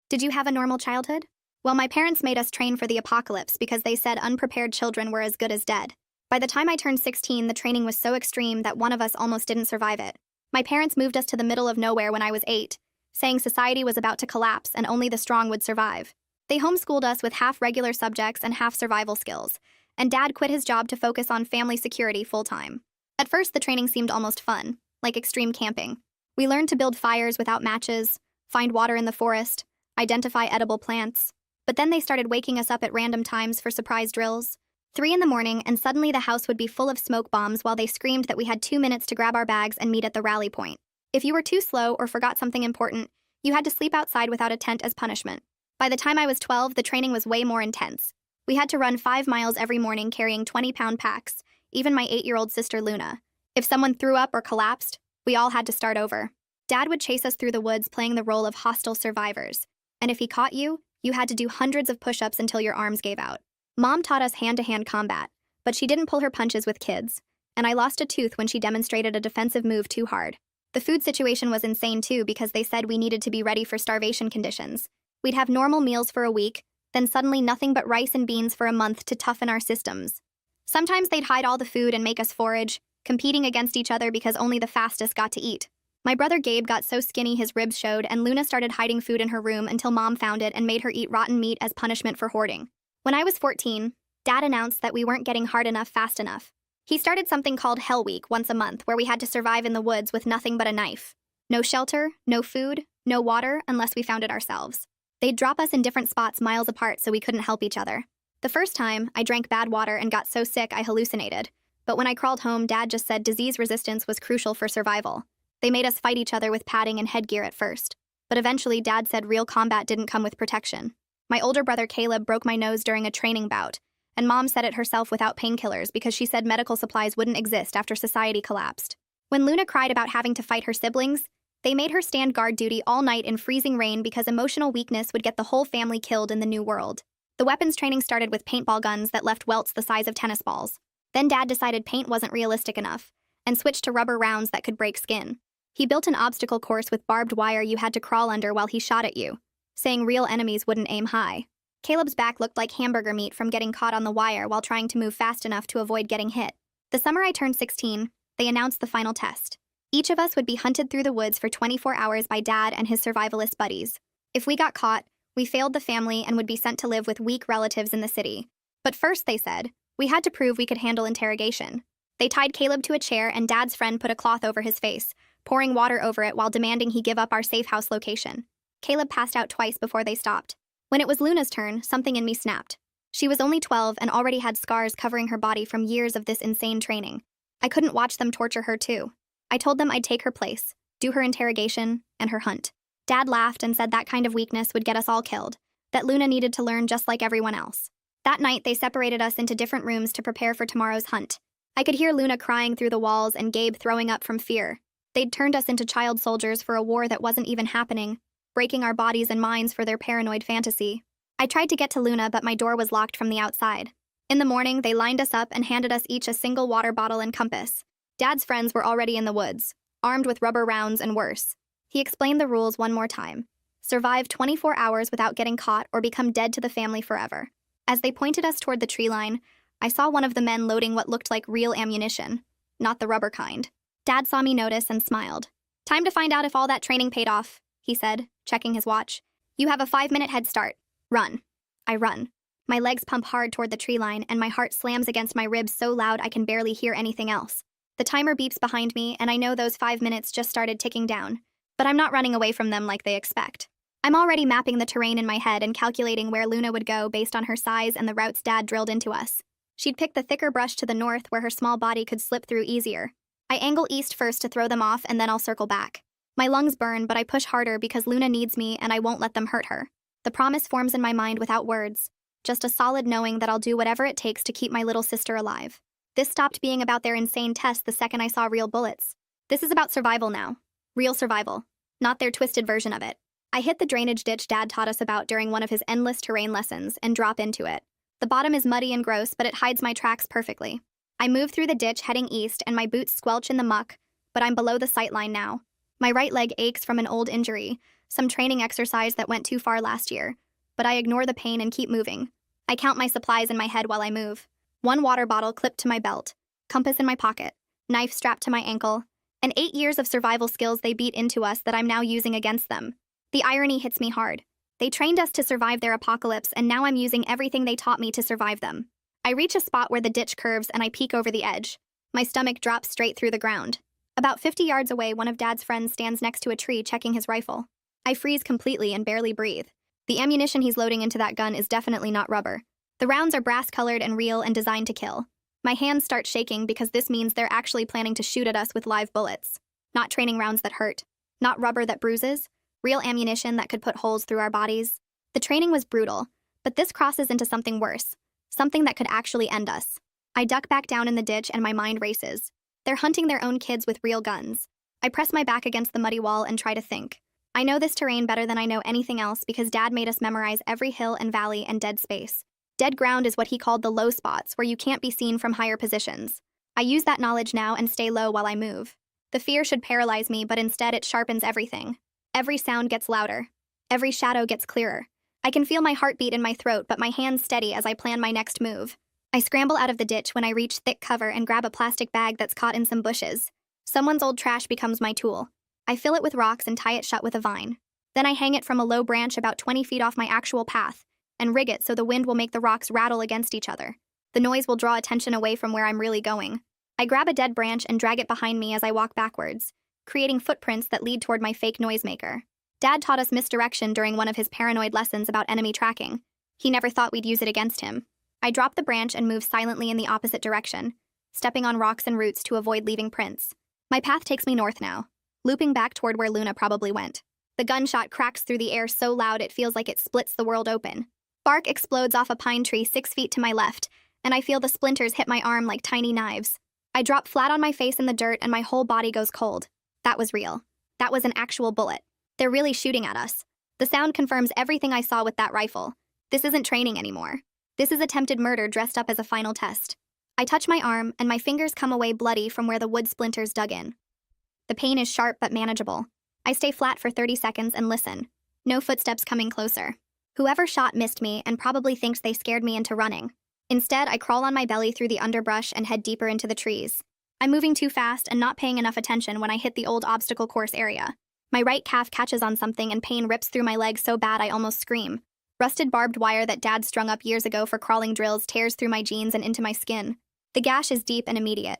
Did you have a normal childhood? Well, my parents made us train for the apocalypse because they said unprepared children were as good as dead. By the time I turned 16, the training was so extreme that one of us almost didn't survive it. My parents moved us to the middle of nowhere when I was 8, saying society was about to collapse and only the strong would survive. They homeschooled us with half regular subjects and half survival skills, and Dad quit his job to focus on family security full-time. At first, the training seemed almost fun, like extreme camping. We learned to build fires without matches, find water in the forest, identify edible plants. But then they started waking us up at random times for surprise drills. 3 in the morning, and suddenly the house would be full of smoke bombs while they screamed that we had 2 minutes to grab our bags and meet at the rally point. If you were too slow or forgot something important, you had to sleep outside without a tent as punishment. By the time I was 12, the training was way more intense. We had to run 5 miles every morning carrying 20-pound packs, even my 8-year-old sister Luna. If someone threw up or collapsed, we all had to start over. Dad would chase us through the woods playing the role of hostile survivors. And if he caught you, you had to do hundreds of push-ups until your arms gave out. Mom taught us hand-to-hand combat, but she didn't pull her punches with kids, and I lost a tooth when she demonstrated a defensive move too hard. The food situation was insane too because they said we needed to be ready for starvation conditions. We'd have normal meals for a week, then suddenly nothing but rice and beans for a month to toughen our systems. Sometimes they'd hide all the food and make us forage, competing against each other because only the fastest got to eat. My brother Gabe got so skinny his ribs showed, and Luna started hiding food in her room until Mom found it and made her eat rotten meat as punishment for hoarding. When I was 14, Dad announced that we weren't getting hard enough fast enough. He started something called Hell Week once a month where we had to survive in the woods with nothing but a knife. No shelter, no food, no water unless we found it ourselves. They'd drop us in different spots miles apart so we couldn't help each other. The first time, I drank bad water and got so sick I hallucinated. But when I crawled home, Dad just said disease resistance was crucial for survival. They made us fight each other with padding and headgear at first. But eventually, Dad said real combat didn't come with protection. My older brother Caleb broke my nose during a training bout, and Mom said it herself without painkillers because she said medical supplies wouldn't exist after society collapsed. When Luna cried about having to fight her siblings, they made her stand guard duty all night in freezing rain because emotional weakness would get the whole family killed in the new world. The weapons training started with paintball guns that left welts the size of tennis balls. Then Dad decided paint wasn't realistic enough, and switched to rubber rounds that could break skin. He built an obstacle course with barbed wire you had to crawl under while he shot at you, saying real enemies wouldn't aim high. Caleb's back looked like hamburger meat from getting caught on the wire while trying to move fast enough to avoid getting hit. The summer I turned 16, they announced the final test. Each of us would be hunted through the woods for 24 hours by Dad and his survivalist buddies. If we got caught, we failed the family and would be sent to live with weak relatives in the city. But first, they said, we had to prove we could handle interrogation. They tied Caleb to a chair and Dad's friend put a cloth over his face, pouring water over it while demanding he give up our safe house location. Caleb passed out twice before they stopped. When it was Luna's turn, something in me snapped. She was only 12 and already had scars covering her body from years of this insane training. I couldn't watch them torture her too. I told them I'd take her place, do her interrogation, and her hunt. Dad laughed and said that kind of weakness would get us all killed, that Luna needed to learn just like everyone else. That night, they separated us into different rooms to prepare for tomorrow's hunt. I could hear Luna crying through the walls and Gabe throwing up from fear. They'd turned us into child soldiers for a war that wasn't even happening, breaking our bodies and minds for their paranoid fantasy. I tried to get to Luna, but my door was locked from the outside. In the morning, they lined us up and handed us each a single water bottle and compass. Dad's friends were already in the woods, armed with rubber rounds and worse. He explained the rules one more time. Survive 24 hours without getting caught or become dead to the family forever. As they pointed us toward the tree line, I saw one of the men loading what looked like real ammunition, not the rubber kind. Dad saw me notice and smiled. Time to find out if all that training paid off, he said, checking his watch. You have a 5-minute head start. Run. I run. My legs pump hard toward the tree line and my heart slams against my ribs so loud I can barely hear anything else. The timer beeps behind me and I know those 5 minutes just started ticking down. But I'm not running away from them like they expect. I'm already mapping the terrain in my head and calculating where Luna would go based on her size and the routes Dad drilled into us. She'd pick the thicker brush to the north where her small body could slip through easier. I angle east first to throw them off and then I'll circle back. My lungs burn, but I push harder because Luna needs me and I won't let them hurt her. The promise forms in my mind without words, just a solid knowing that I'll do whatever it takes to keep my little sister alive. This stopped being about their insane tests the second I saw real bullets. This is about survival now. Real survival, not their twisted version of it. I hit the drainage ditch Dad taught us about during one of his endless terrain lessons and drop into it. The bottom is muddy and gross, but it hides my tracks perfectly. I move through the ditch heading east and my boots squelch in the muck, but I'm below the sight line now. My right leg aches from an old injury, some training exercise that went too far last year, but I ignore the pain and keep moving. I count my supplies in my head while I move. One water bottle clipped to my belt, compass in my pocket, knife strapped to my ankle, and 8 years of survival skills they beat into us that I'm now using against them. The irony hits me hard. They trained us to survive their apocalypse, and now I'm using everything they taught me to survive them. I reach a spot where the ditch curves and I peek over the edge. My stomach drops straight through the ground. About 50 yards away, one of Dad's friends stands next to a tree checking his rifle. I freeze completely and barely breathe. The ammunition he's loading into that gun is definitely not rubber. The rounds are brass-colored and real and designed to kill. My hands start shaking because this means they're actually planning to shoot at us with live bullets. Not training rounds that hurt. Not rubber that bruises. Real ammunition that could put holes through our bodies. The training was brutal, but this crosses into something worse. Something that could actually end us. I duck back down in the ditch and my mind races. They're hunting their own kids with real guns. I press my back against the muddy wall and try to think. I know this terrain better than I know anything else because Dad made us memorize every hill and valley and dead space. Dead ground is what he called the low spots, where you can't be seen from higher positions. I use that knowledge now and stay low while I move. The fear should paralyze me, but instead it sharpens everything. Every sound gets louder. Every shadow gets clearer. I can feel my heartbeat in my throat, but my hands steady as I plan my next move. I scramble out of the ditch when I reach thick cover and grab a plastic bag that's caught in some bushes. Someone's old trash becomes my tool. I fill it with rocks and tie it shut with a vine. Then I hang it from a low branch about 20 feet off my actual path and rig it so the wind will make the rocks rattle against each other. The noise will draw attention away from where I'm really going. I grab a dead branch and drag it behind me as I walk backwards, creating footprints that lead toward my fake noisemaker. Dad taught us misdirection during one of his paranoid lessons about enemy tracking. He never thought we'd use it against him. I drop the branch and move silently in the opposite direction, stepping on rocks and roots to avoid leaving prints. My path takes me north now, looping back toward where Luna probably went. The gunshot cracks through the air so loud it feels like it splits the world open. Bark explodes off a pine tree 6 feet to my left, and I feel the splinters hit my arm like tiny knives. I drop flat on my face in the dirt and my whole body goes cold. That was real. That was an actual bullet. They're really shooting at us. The sound confirms everything I saw with that rifle. This isn't training anymore. This is attempted murder dressed up as a final test. I touch my arm, and my fingers come away bloody from where the wood splinters dug in. The pain is sharp but manageable. I stay flat for 30 seconds and listen. No footsteps coming closer. Whoever shot missed me and probably thinks they scared me into running. Instead, I crawl on my belly through the underbrush and head deeper into the trees. I'm moving too fast and not paying enough attention when I hit the old obstacle course area. My right calf catches on something and pain rips through my leg so bad I almost scream. Rusted barbed wire that Dad strung up years ago for crawling drills tears through my jeans and into my skin. The gash is deep and immediate.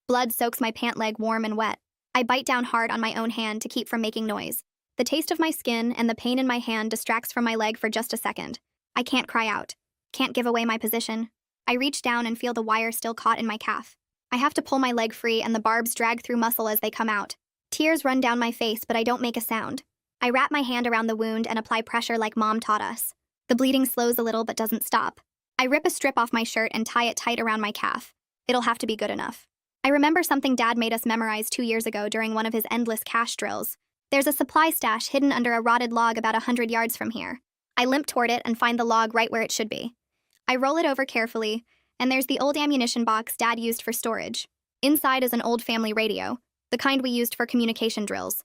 Blood soaks my pant leg warm and wet. I bite down hard on my own hand to keep from making noise. The taste of my skin and the pain in my hand distracts from my leg for just a second. I can't cry out. Can't give away my position. I reach down and feel the wire still caught in my calf. I have to pull my leg free and the barbs drag through muscle as they come out. Tears run down my face, but I don't make a sound. I wrap my hand around the wound and apply pressure like Mom taught us. The bleeding slows a little but doesn't stop. I rip a strip off my shirt and tie it tight around my calf. It'll have to be good enough. I remember something Dad made us memorize 2 years ago during one of his endless cash drills. There's a supply stash hidden under a rotted log about 100 yards from here. I limp toward it and find the log right where it should be. I roll it over carefully, and there's the old ammunition box Dad used for storage. Inside is an old family radio, the kind we used for communication drills.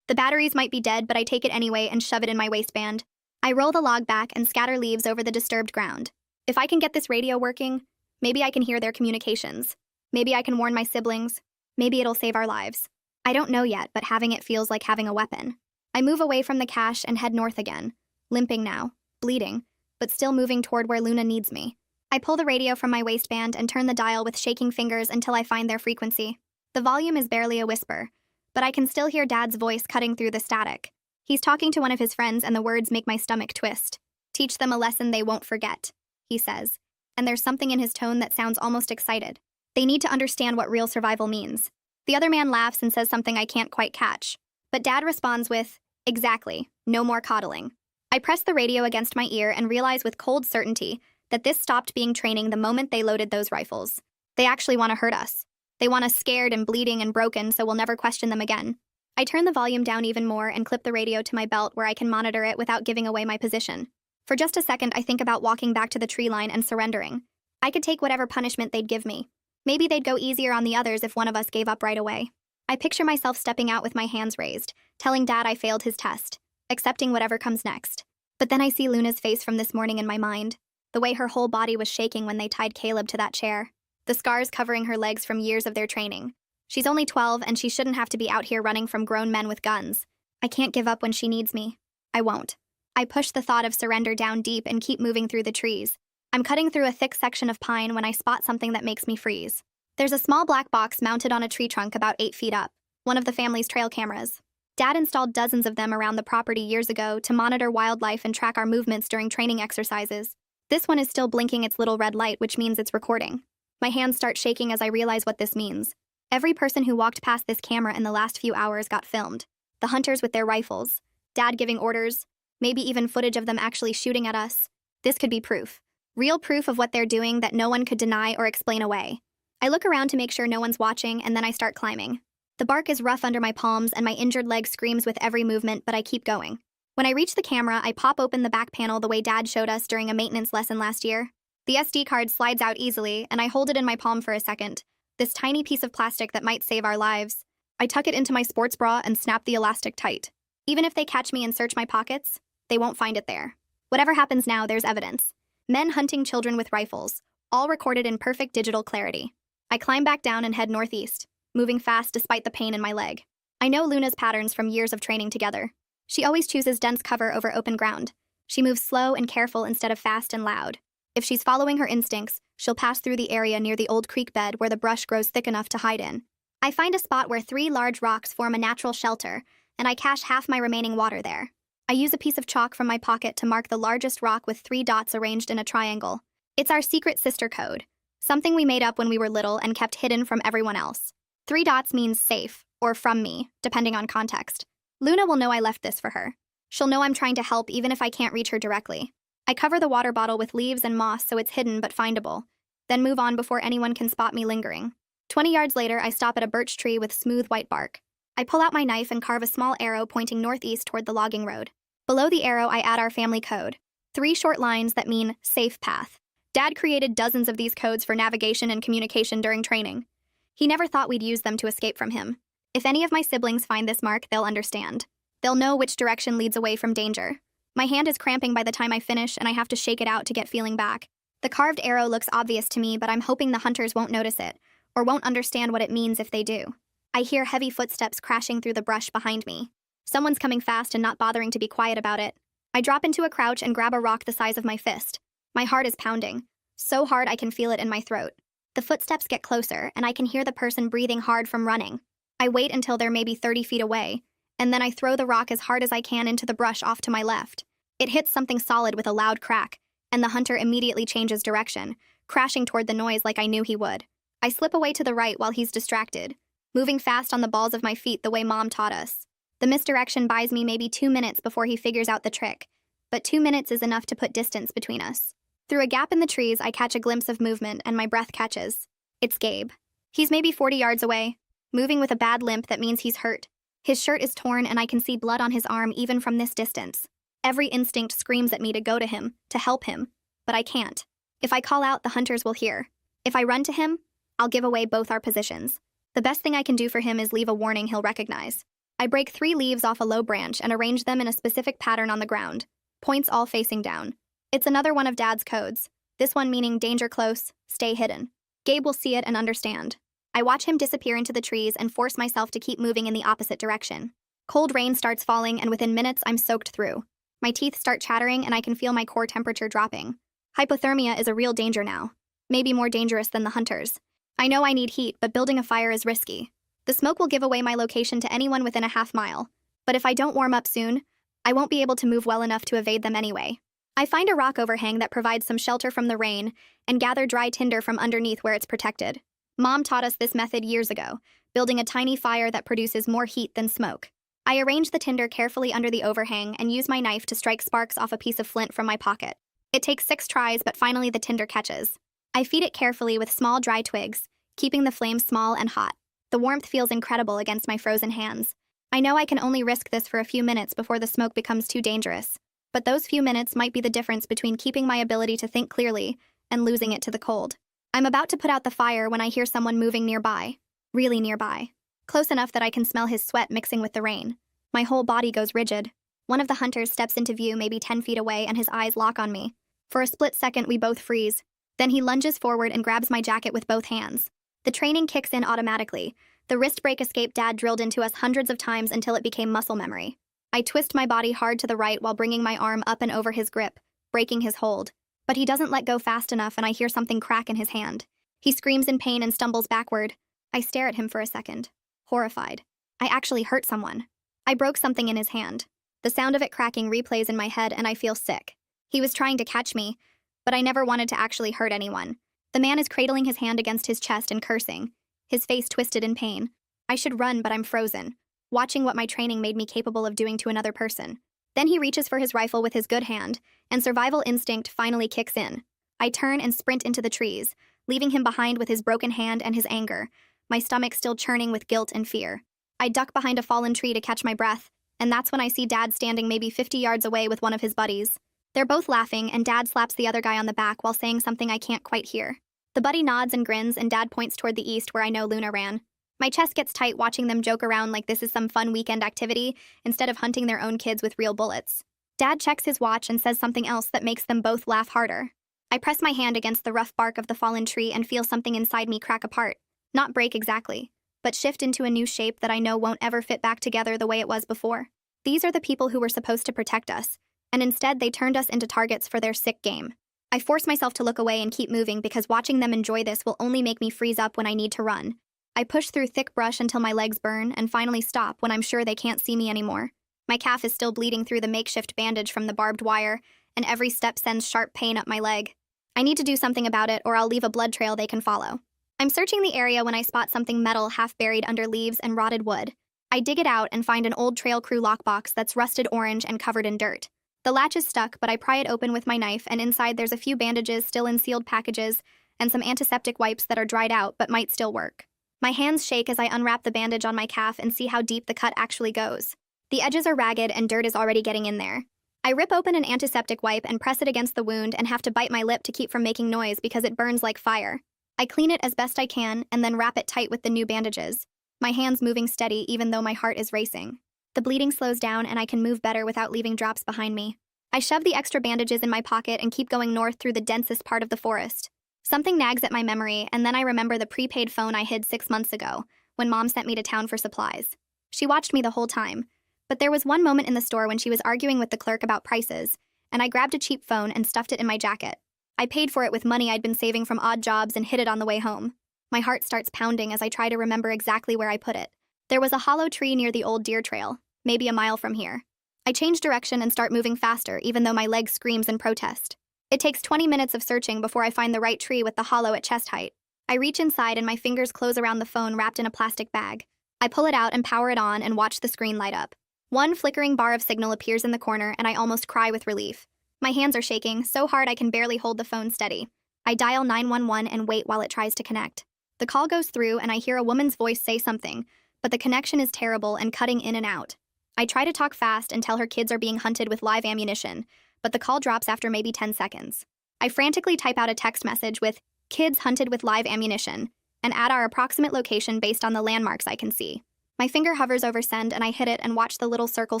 The batteries might be dead, but I take it anyway and shove it in my waistband. I roll the log back and scatter leaves over the disturbed ground. If I can get this radio working, maybe I can hear their communications. Maybe I can warn my siblings. Maybe it'll save our lives. I don't know yet, but having it feels like having a weapon. I move away from the cache and head north again, limping now, bleeding, but still moving toward where Luna needs me. I pull the radio from my waistband and turn the dial with shaking fingers until I find their frequency. The volume is barely a whisper, but I can still hear Dad's voice cutting through the static. He's talking to one of his friends and the words make my stomach twist. Teach them a lesson they won't forget, he says, and there's something in his tone that sounds almost excited. They need to understand what real survival means. The other man laughs and says something I can't quite catch, but Dad responds with, "Exactly, no more coddling." I press the radio against my ear and realize with cold certainty that this stopped being training the moment they loaded those rifles. They actually want to hurt us. They want us scared and bleeding and broken so we'll never question them again. I turn the volume down even more and clip the radio to my belt where I can monitor it without giving away my position. For just a second, I think about walking back to the tree line and surrendering. I could take whatever punishment they'd give me. Maybe they'd go easier on the others if one of us gave up right away. I picture myself stepping out with my hands raised, telling Dad I failed his test. accepting whatever comes next. But then I see Luna's face from this morning in my mind, the way her whole body was shaking when they tied Caleb to that chair, the scars covering her legs from years of their training. She's only 12 and she shouldn't have to be out here running from grown men with guns. I can't give up when she needs me. I won't. I push the thought of surrender down deep and keep moving through the trees. I'm cutting through a thick section of pine when I spot something that makes me freeze. There's a small black box mounted on a tree trunk about 8 feet up, one of the family's trail cameras. Dad installed dozens of them around the property years ago to monitor wildlife and track our movements during training exercises. This one is still blinking its little red light, which means it's recording. My hands start shaking as I realize what this means. Every person who walked past this camera in the last few hours got filmed. The hunters with their rifles, Dad giving orders, maybe even footage of them actually shooting at us. This could be proof. Real proof of what they're doing that no one could deny or explain away. I look around to make sure no one's watching, and then I start climbing. The bark is rough under my palms and my injured leg screams with every movement, but I keep going. When I reach the camera, I pop open the back panel the way Dad showed us during a maintenance lesson last year. The SD card slides out easily, and I hold it in my palm for a second. This tiny piece of plastic that might save our lives. I tuck it into my sports bra and snap the elastic tight. Even if they catch me and search my pockets, they won't find it there. Whatever happens now, there's evidence. Men hunting children with rifles, all recorded in perfect digital clarity. I climb back down and head northeast, moving fast despite the pain in my leg. I know Luna's patterns from years of training together. She always chooses dense cover over open ground. She moves slow and careful instead of fast and loud. If she's following her instincts, she'll pass through the area near the old creek bed where the brush grows thick enough to hide in. I find a spot where 3 large rocks form a natural shelter, and I cache half my remaining water there. I use a piece of chalk from my pocket to mark the largest rock with 3 dots arranged in a triangle. It's our secret sister code, something we made up when we were little and kept hidden from everyone else. 3 dots means safe, or from me, depending on context. Luna will know I left this for her. She'll know I'm trying to help even if I can't reach her directly. I cover the water bottle with leaves and moss so it's hidden but findable, then move on before anyone can spot me lingering. 20 yards later, I stop at a birch tree with smooth white bark. I pull out my knife and carve a small arrow pointing northeast toward the logging road. Below the arrow, I add our family code. 3 short lines that mean safe path. Dad created dozens of these codes for navigation and communication during training. He never thought we'd use them to escape from him. If any of my siblings find this mark, they'll understand. They'll know which direction leads away from danger. My hand is cramping by the time I finish, and I have to shake it out to get feeling back. The carved arrow looks obvious to me, but I'm hoping the hunters won't notice it, or won't understand what it means if they do. I hear heavy footsteps crashing through the brush behind me. Someone's coming fast and not bothering to be quiet about it. I drop into a crouch and grab a rock the size of my fist. My heart is pounding, so hard I can feel it in my throat. The footsteps get closer, and I can hear the person breathing hard from running. I wait until they're maybe 30 feet away, and then I throw the rock as hard as I can into the brush off to my left. It hits something solid with a loud crack, and the hunter immediately changes direction, crashing toward the noise like I knew he would. I slip away to the right while he's distracted, moving fast on the balls of my feet the way Mom taught us. The misdirection buys me maybe 2 minutes before he figures out the trick, but 2 minutes is enough to put distance between us. Through a gap in the trees, I catch a glimpse of movement and my breath catches. It's Gabe. He's maybe 40 yards away, moving with a bad limp that means he's hurt. His shirt is torn and I can see blood on his arm even from this distance. Every instinct screams at me to go to him, to help him, but I can't. If I call out, the hunters will hear. If I run to him, I'll give away both our positions. The best thing I can do for him is leave a warning he'll recognize. I break 3 leaves off a low branch and arrange them in a specific pattern on the ground, points all facing down. It's another one of Dad's codes, this one meaning danger close, stay hidden. Gabe will see it and understand. I watch him disappear into the trees and force myself to keep moving in the opposite direction. Cold rain starts falling and within minutes I'm soaked through. My teeth start chattering and I can feel my core temperature dropping. Hypothermia is a real danger now. Maybe more dangerous than the hunters. I know I need heat, but building a fire is risky. The smoke will give away my location to anyone within a half mile. But if I don't warm up soon, I won't be able to move well enough to evade them anyway. I find a rock overhang that provides some shelter from the rain and gather dry tinder from underneath where it's protected. Mom taught us this method years ago, building a tiny fire that produces more heat than smoke. I arrange the tinder carefully under the overhang and use my knife to strike sparks off a piece of flint from my pocket. It takes 6 tries, but finally the tinder catches. I feed it carefully with small dry twigs, keeping the flame small and hot. The warmth feels incredible against my frozen hands. I know I can only risk this for a few minutes before the smoke becomes too dangerous. But those few minutes might be the difference between keeping my ability to think clearly and losing it to the cold. I'm about to put out the fire when I hear someone moving nearby. Really nearby. Close enough that I can smell his sweat mixing with the rain. My whole body goes rigid. One of the hunters steps into view maybe 10 feet away and his eyes lock on me. For a split second, we both freeze. Then he lunges forward and grabs my jacket with both hands. The training kicks in automatically. The wrist break escape Dad drilled into us hundreds of times until it became muscle memory. I twist my body hard to the right while bringing my arm up and over his grip, breaking his hold. But he doesn't let go fast enough and I hear something crack in his hand. He screams in pain and stumbles backward. I stare at him for a second, horrified. I actually hurt someone. I broke something in his hand. The sound of it cracking replays in my head and I feel sick. He was trying to catch me, but I never wanted to actually hurt anyone. The man is cradling his hand against his chest and cursing, his face twisted in pain. I should run, but I'm frozen, watching what my training made me capable of doing to another person. Then he reaches for his rifle with his good hand, and survival instinct finally kicks in. I turn and sprint into the trees, leaving him behind with his broken hand and his anger, my stomach still churning with guilt and fear. I duck behind a fallen tree to catch my breath, and that's when I see Dad standing maybe 50 yards away with one of his buddies. They're both laughing, and Dad slaps the other guy on the back while saying something I can't quite hear. The buddy nods and grins, and Dad points toward the east where I know Luna ran. My chest gets tight watching them joke around like this is some fun weekend activity instead of hunting their own kids with real bullets. Dad checks his watch and says something else that makes them both laugh harder. I press my hand against the rough bark of the fallen tree and feel something inside me crack apart. Not break exactly, but shift into a new shape that I know won't ever fit back together the way it was before. These are the people who were supposed to protect us, and instead they turned us into targets for their sick game. I force myself to look away and keep moving because watching them enjoy this will only make me freeze up when I need to run. I push through thick brush until my legs burn and finally stop when I'm sure they can't see me anymore. My calf is still bleeding through the makeshift bandage from the barbed wire, and every step sends sharp pain up my leg. I need to do something about it or I'll leave a blood trail they can follow. I'm searching the area when I spot something metal half buried under leaves and rotted wood. I dig it out and find an old Trail Crew lockbox that's rusted orange and covered in dirt. The latch is stuck, but I pry it open with my knife, and inside there's a few bandages still in sealed packages and some antiseptic wipes that are dried out but might still work. My hands shake as I unwrap the bandage on my calf and see how deep the cut actually goes. The edges are ragged and dirt is already getting in there. I rip open an antiseptic wipe and press it against the wound and have to bite my lip to keep from making noise because it burns like fire. I clean it as best I can and then wrap it tight with the new bandages, my hands moving steady even though my heart is racing. The bleeding slows down and I can move better without leaving drops behind me. I shove the extra bandages in my pocket and keep going north through the densest part of the forest. Something nags at my memory, and then I remember the prepaid phone I hid 6 months ago, when Mom sent me to town for supplies. She watched me the whole time, but there was one moment in the store when she was arguing with the clerk about prices, and I grabbed a cheap phone and stuffed it in my jacket. I paid for it with money I'd been saving from odd jobs and hid it on the way home. My heart starts pounding as I try to remember exactly where I put it. There was a hollow tree near the old deer trail, maybe a mile from here. I change direction and start moving faster, even though my leg screams in protest. It takes 20 minutes of searching before I find the right tree with the hollow at chest height. I reach inside and my fingers close around the phone wrapped in a plastic bag. I pull it out and power it on and watch the screen light up. One flickering bar of signal appears in the corner and I almost cry with relief. My hands are shaking, so hard I can barely hold the phone steady. I dial 911 and wait while it tries to connect. The call goes through and I hear a woman's voice say something, but the connection is terrible and cutting in and out. I try to talk fast and tell her kids are being hunted with live ammunition, but the call drops after maybe 10 seconds. I frantically type out a text message with, "Kids hunted with live ammunition," and add our approximate location based on the landmarks I can see. My finger hovers over send and I hit it and watch the little circle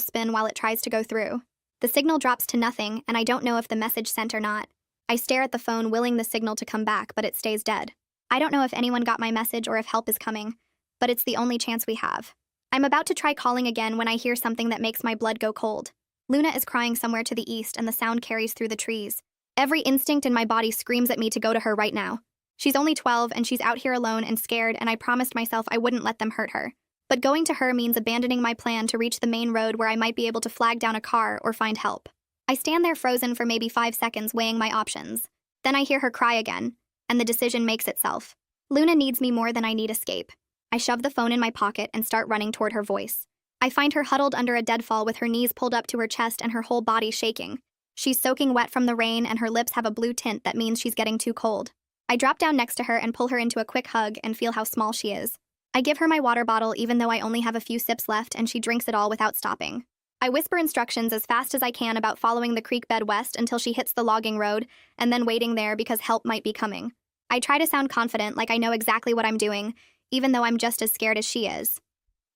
spin while it tries to go through. The signal drops to nothing, and I don't know if the message sent or not. I stare at the phone, willing the signal to come back, but it stays dead. I don't know if anyone got my message or if help is coming, but it's the only chance we have. I'm about to try calling again when I hear something that makes my blood go cold. Luna is crying somewhere to the east and the sound carries through the trees. Every instinct in my body screams at me to go to her right now. She's only 12 and she's out here alone and scared, and I promised myself I wouldn't let them hurt her. But going to her means abandoning my plan to reach the main road where I might be able to flag down a car or find help. I stand there frozen for maybe 5 seconds weighing my options. Then I hear her cry again, and the decision makes itself. Luna needs me more than I need escape. I shove the phone in my pocket and start running toward her voice. I find her huddled under a deadfall with her knees pulled up to her chest and her whole body shaking. She's soaking wet from the rain and her lips have a blue tint that means she's getting too cold. I drop down next to her and pull her into a quick hug and feel how small she is. I give her my water bottle even though I only have a few sips left and she drinks it all without stopping. I whisper instructions as fast as I can about following the creek bed west until she hits the logging road and then waiting there because help might be coming. I try to sound confident like I know exactly what I'm doing, even though I'm just as scared as she is.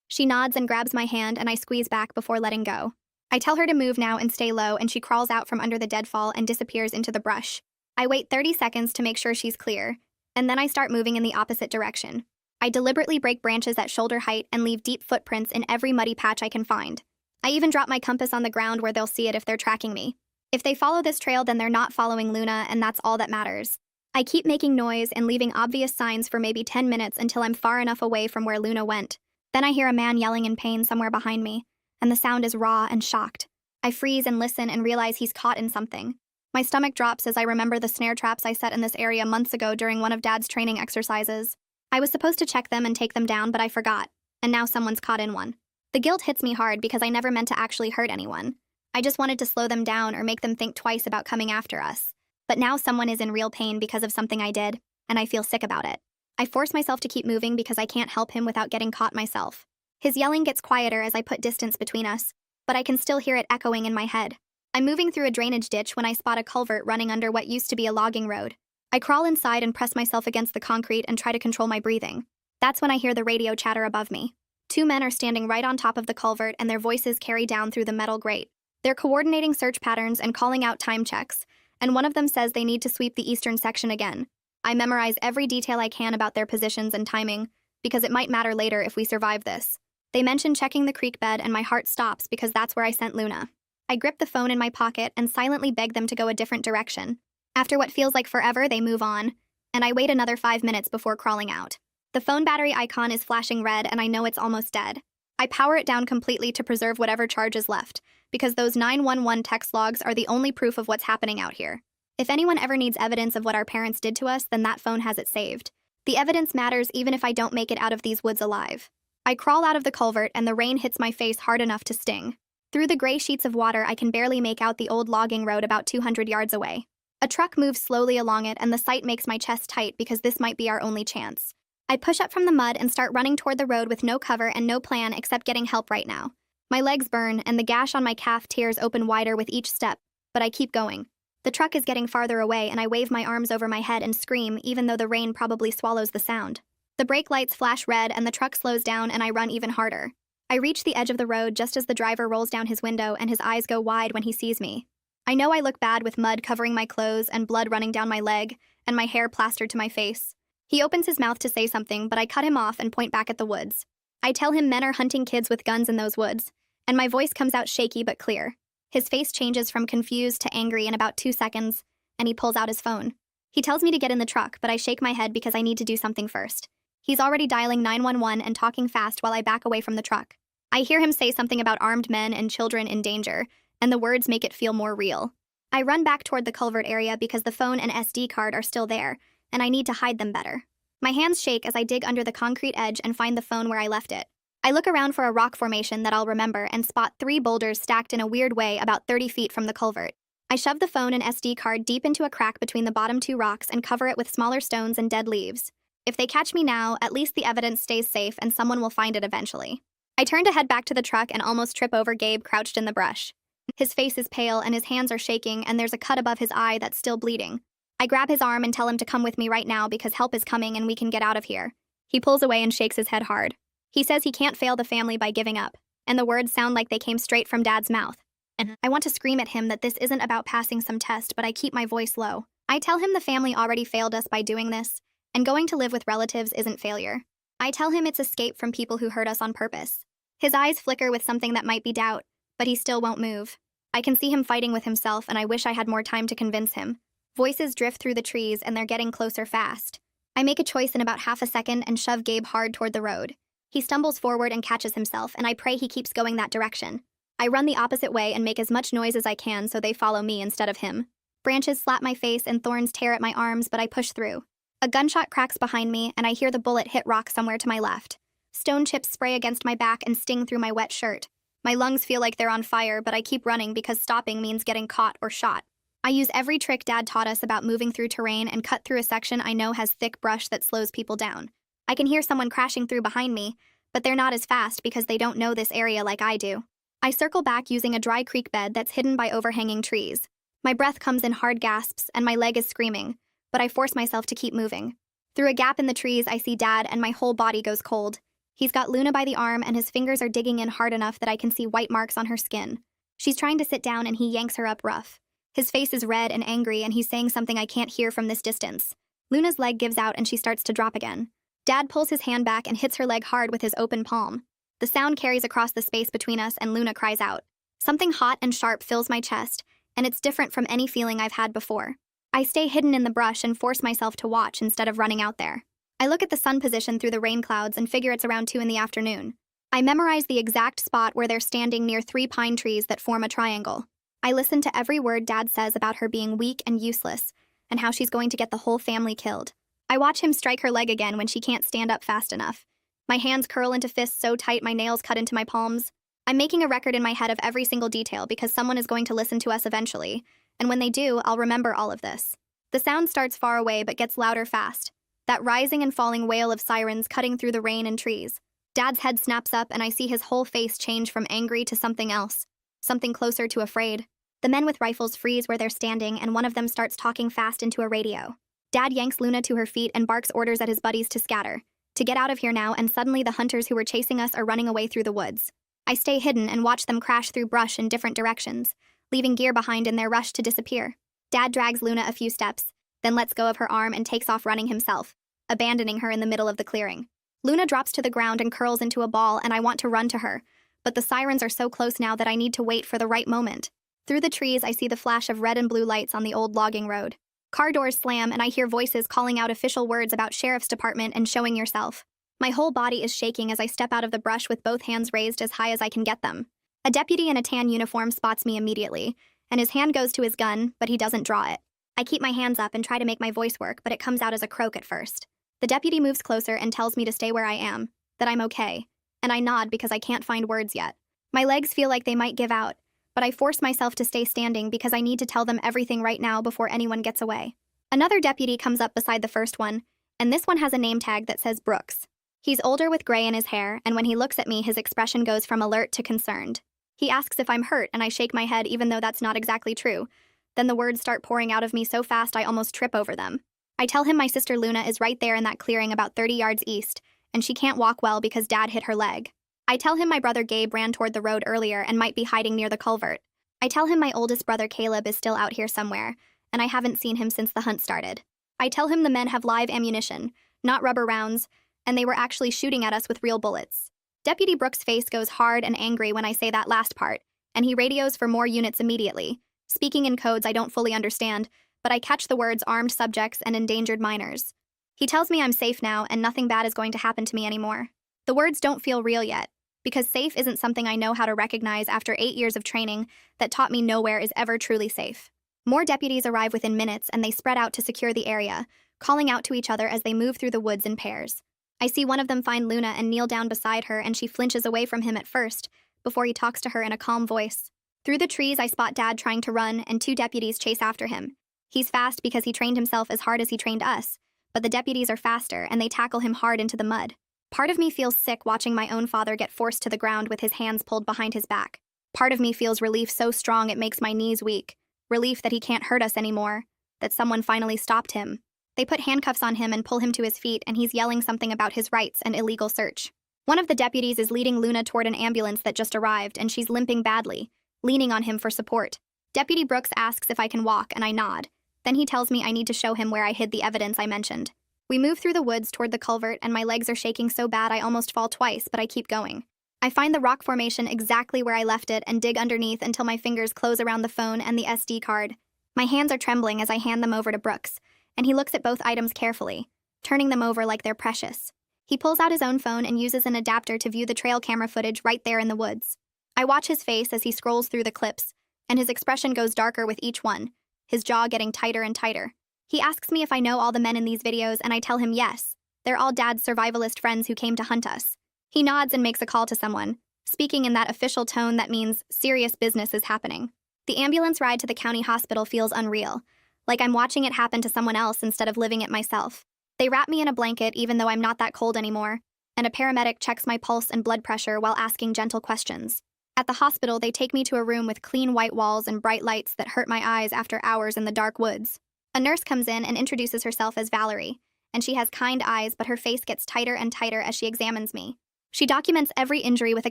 She nods and grabs my hand and I squeeze back before letting go. I tell her to move now and stay low, and she crawls out from under the deadfall and disappears into the brush. I wait 30 seconds to make sure she's clear, and then I start moving in the opposite direction. I deliberately break branches at shoulder height and leave deep footprints in every muddy patch I can find. I even drop my compass on the ground where they'll see it if they're tracking me. If they follow this trail, then they're not following Luna, and that's all that matters. I keep making noise and leaving obvious signs for maybe 10 minutes until I'm far enough away from where Luna went. Then I hear a man yelling in pain somewhere behind me, and the sound is raw and shocked. I freeze and listen and realize he's caught in something. My stomach drops as I remember the snare traps I set in this area months ago during one of Dad's training exercises. I was supposed to check them and take them down, but I forgot, and now someone's caught in one. The guilt hits me hard because I never meant to actually hurt anyone. I just wanted to slow them down or make them think twice about coming after us. But now someone is in real pain because of something I did, and I feel sick about it. I force myself to keep moving because I can't help him without getting caught myself. His yelling gets quieter as I put distance between us, but I can still hear it echoing in my head. I'm moving through a drainage ditch when I spot a culvert running under what used to be a logging road. I crawl inside and press myself against the concrete and try to control my breathing. That's when I hear the radio chatter above me. Two men are standing right on top of the culvert, and their voices carry down through the metal grate. They're coordinating search patterns and calling out time checks, and one of them says they need to sweep the eastern section again. I memorize every detail I can about their positions and timing, because it might matter later if we survive this. They mention checking the creek bed, and my heart stops because that's where I sent Luna. I grip the phone in my pocket and silently beg them to go a different direction. After what feels like forever, they move on, and I wait another 5 minutes before crawling out. The phone battery icon is flashing red, and I know it's almost dead. I power it down completely to preserve whatever charge is left, because those 911 text logs are the only proof of what's happening out here. If anyone ever needs evidence of what our parents did to us, then that phone has it saved. The evidence matters even if I don't make it out of these woods alive. I crawl out of the culvert, and the rain hits my face hard enough to sting. Through the gray sheets of water, I can barely make out the old logging road about 200 yards away. A truck moves slowly along it, and the sight makes my chest tight because this might be our only chance. I push up from the mud and start running toward the road with no cover and no plan except getting help right now. My legs burn, and the gash on my calf tears open wider with each step, but I keep going. The truck is getting farther away, and I wave my arms over my head and scream, even though the rain probably swallows the sound. The brake lights flash red, and the truck slows down, and I run even harder. I reach the edge of the road just as the driver rolls down his window, and his eyes go wide when he sees me. I know I look bad with mud covering my clothes and blood running down my leg, and my hair plastered to my face. He opens his mouth to say something, but I cut him off and point back at the woods. I tell him men are hunting kids with guns in those woods, and my voice comes out shaky but clear. His face changes from confused to angry in about 2 seconds, and he pulls out his phone. He tells me to get in the truck, but I shake my head because I need to do something first. He's already dialing 911 and talking fast while I back away from the truck. I hear him say something about armed men and children in danger, and the words make it feel more real. I run back toward the culvert area because the phone and SD card are still there, and I need to hide them better. My hands shake as I dig under the concrete edge and find the phone where I left it. I look around for a rock formation that I'll remember and spot 3 boulders stacked in a weird way about 30 feet from the culvert. I shove the phone and SD card deep into a crack between the bottom 2 rocks and cover it with smaller stones and dead leaves. If they catch me now, at least the evidence stays safe and someone will find it eventually. I turn to head back to the truck and almost trip over Gabe crouched in the brush. His face is pale and his hands are shaking, and there's a cut above his eye that's still bleeding. I grab his arm and tell him to come with me right now because help is coming and we can get out of here. He pulls away and shakes his head hard. He says he can't fail the family by giving up, and the words sound like they came straight from Dad's mouth. And I want to scream at him that this isn't about passing some test, but I keep my voice low. I tell him the family already failed us by doing this, and going to live with relatives isn't failure. I tell him it's escape from people who hurt us on purpose. His eyes flicker with something that might be doubt, but he still won't move. I can see him fighting with himself, and I wish I had more time to convince him. Voices drift through the trees, and they're getting closer fast. I make a choice in about half a second and shove Gabe hard toward the road. He stumbles forward and catches himself, and I pray he keeps going that direction. I run the opposite way and make as much noise as I can so they follow me instead of him. Branches slap my face and thorns tear at my arms, but I push through. A gunshot cracks behind me, and I hear the bullet hit rock somewhere to my left. Stone chips spray against my back and sting through my wet shirt. My lungs feel like they're on fire, but I keep running because stopping means getting caught or shot. I use every trick Dad taught us about moving through terrain and cut through a section I know has thick brush that slows people down. I can hear someone crashing through behind me, but they're not as fast because they don't know this area like I do. I circle back using a dry creek bed that's hidden by overhanging trees. My breath comes in hard gasps and my leg is screaming, but I force myself to keep moving. Through a gap in the trees, I see Dad and my whole body goes cold. He's got Luna by the arm and his fingers are digging in hard enough that I can see white marks on her skin. She's trying to sit down and he yanks her up rough. His face is red and angry and he's saying something I can't hear from this distance. Luna's leg gives out and she starts to drop again. Dad pulls his hand back and hits her leg hard with his open palm. The sound carries across the space between us and Luna cries out. Something hot and sharp fills my chest, and it's different from any feeling I've had before. I stay hidden in the brush and force myself to watch instead of running out there. I look at the sun position through the rain clouds and figure it's around 2 in the afternoon. I memorize the exact spot where they're standing near 3 pine trees that form a triangle. I listen to every word Dad says about her being weak and useless, and how she's going to get the whole family killed. I watch him strike her leg again when she can't stand up fast enough. My hands curl into fists so tight my nails cut into my palms. I'm making a record in my head of every single detail because someone is going to listen to us eventually, and when they do, I'll remember all of this. The sound starts far away but gets louder fast. That rising and falling wail of sirens cutting through the rain and trees. Dad's head snaps up and I see his whole face change from angry to something else. Something closer to afraid. The men with rifles freeze where they're standing and one of them starts talking fast into a radio. Dad yanks Luna to her feet and barks orders at his buddies to scatter. To get out of here now, and suddenly the hunters who were chasing us are running away through the woods. I stay hidden and watch them crash through brush in different directions, leaving gear behind in their rush to disappear. Dad drags Luna a few steps, then lets go of her arm and takes off running himself, abandoning her in the middle of the clearing. Luna drops to the ground and curls into a ball and I want to run to her, but the sirens are so close now that I need to wait for the right moment. Through the trees, I see the flash of red and blue lights on the old logging road. Car doors slam and I hear voices calling out official words about sheriff's department and showing yourself. My whole body is shaking as I step out of the brush with both hands raised as high as I can get them. A deputy in a tan uniform spots me immediately, and his hand goes to his gun, but he doesn't draw it. I keep my hands up and try to make my voice work, but it comes out as a croak at first. The deputy moves closer and tells me to stay where I am, that I'm okay, and I nod because I can't find words yet. My legs feel like they might give out, but I force myself to stay standing because I need to tell them everything right now before anyone gets away. Another deputy comes up beside the first one, and this one has a name tag that says Brooks. He's older with gray in his hair, and when he looks at me, his expression goes from alert to concerned. He asks if I'm hurt, and I shake my head even though that's not exactly true. Then the words start pouring out of me so fast I almost trip over them. I tell him my sister Luna is right there in that clearing about 30 yards east, and she can't walk well because Dad hit her leg. I tell him my brother Gabe ran toward the road earlier and might be hiding near the culvert. I tell him my oldest brother Caleb is still out here somewhere, and I haven't seen him since the hunt started. I tell him the men have live ammunition, not rubber rounds, and they were actually shooting at us with real bullets. Deputy Brooks' face goes hard and angry when I say that last part, and he radios for more units immediately, speaking in codes I don't fully understand, but I catch the words armed subjects and endangered minors. He tells me I'm safe now and nothing bad is going to happen to me anymore. The words don't feel real yet, because safe isn't something I know how to recognize after 8 years of training that taught me nowhere is ever truly safe. More deputies arrive within minutes and they spread out to secure the area, calling out to each other as they move through the woods in pairs. I see one of them find Luna and kneel down beside her and she flinches away from him at first, before he talks to her in a calm voice. Through the trees I spot Dad trying to run and 2 deputies chase after him. He's fast because he trained himself as hard as he trained us, but the deputies are faster and they tackle him hard into the mud. Part of me feels sick watching my own father get forced to the ground with his hands pulled behind his back. Part of me feels relief so strong it makes my knees weak. Relief that he can't hurt us anymore, that someone finally stopped him. They put handcuffs on him and pull him to his feet and he's yelling something about his rights and illegal search. One of the deputies is leading Luna toward an ambulance that just arrived and she's limping badly, leaning on him for support. Deputy Brooks asks if I can walk and I nod. Then he tells me I need to show him where I hid the evidence I mentioned. We move through the woods toward the culvert and my legs are shaking so bad I almost fall twice, but I keep going. I find the rock formation exactly where I left it and dig underneath until my fingers close around the phone and the SD card. My hands are trembling as I hand them over to Brooks, and he looks at both items carefully, turning them over like they're precious. He pulls out his own phone and uses an adapter to view the trail camera footage right there in the woods. I watch his face as he scrolls through the clips, and his expression goes darker with each one, his jaw getting tighter and tighter. He asks me if I know all the men in these videos, and I tell him yes. They're all Dad's survivalist friends who came to hunt us. He nods and makes a call to someone, speaking in that official tone that means serious business is happening. The ambulance ride to the county hospital feels unreal, like I'm watching it happen to someone else instead of living it myself. They wrap me in a blanket even though I'm not that cold anymore, and a paramedic checks my pulse and blood pressure while asking gentle questions. At the hospital, they take me to a room with clean white walls and bright lights that hurt my eyes after hours in the dark woods. A nurse comes in and introduces herself as Valerie, and she has kind eyes, but her face gets tighter and tighter as she examines me. She documents every injury with a